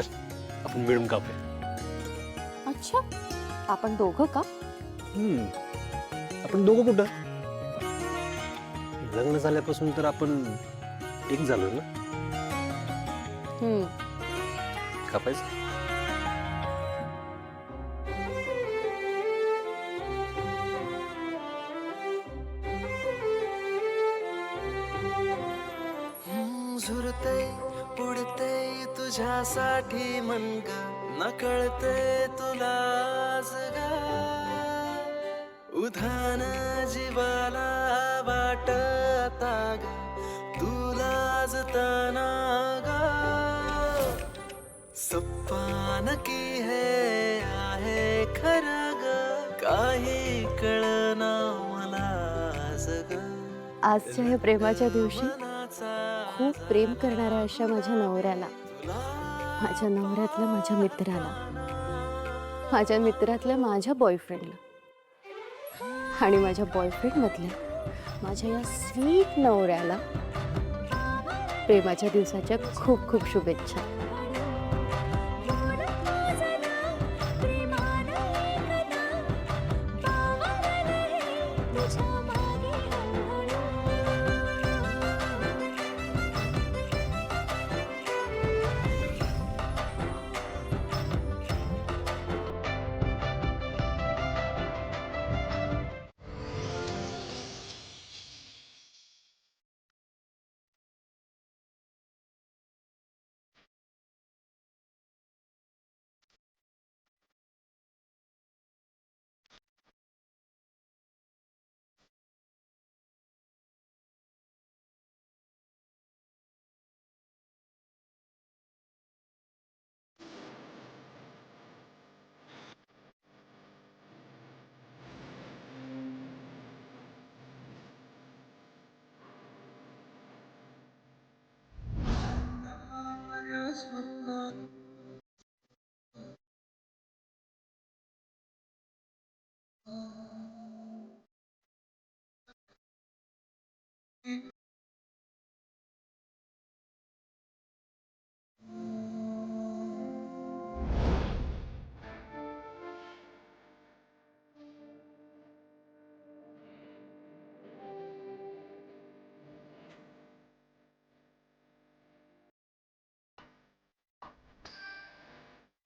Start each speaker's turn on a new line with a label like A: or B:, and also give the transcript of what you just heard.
A: चल आपण मिळून कापूया.
B: अच्छा, आपण दोघं का?
A: आपण दोघं कुठं? लग्न झाल्यापासून तर आपण एक झालो ना. कापायचं.
C: झुरते पुढते तुझ्यासाठी मनग नकळते तुलाच ग उधान जीवाला वाटता ग तुलाच तना ग सप्पान की हे आहे खरं ग काही कळना मला ग
B: आजच्या या प्रेमाच्या दिवशी खूप प्रेम करणाऱ्या अशा माझ्या नवऱ्याला, माझ्या नवऱ्यातल्या माझ्या मित्राला, माझ्या मित्रातल्या माझ्या बॉयफ्रेंडला आणि माझ्या बॉयफ्रेंड मधल्या माझ्या या स्वीट नवऱ्याला प्रेमाच्या दिवसाच्या खूप खूप शुभेच्छा.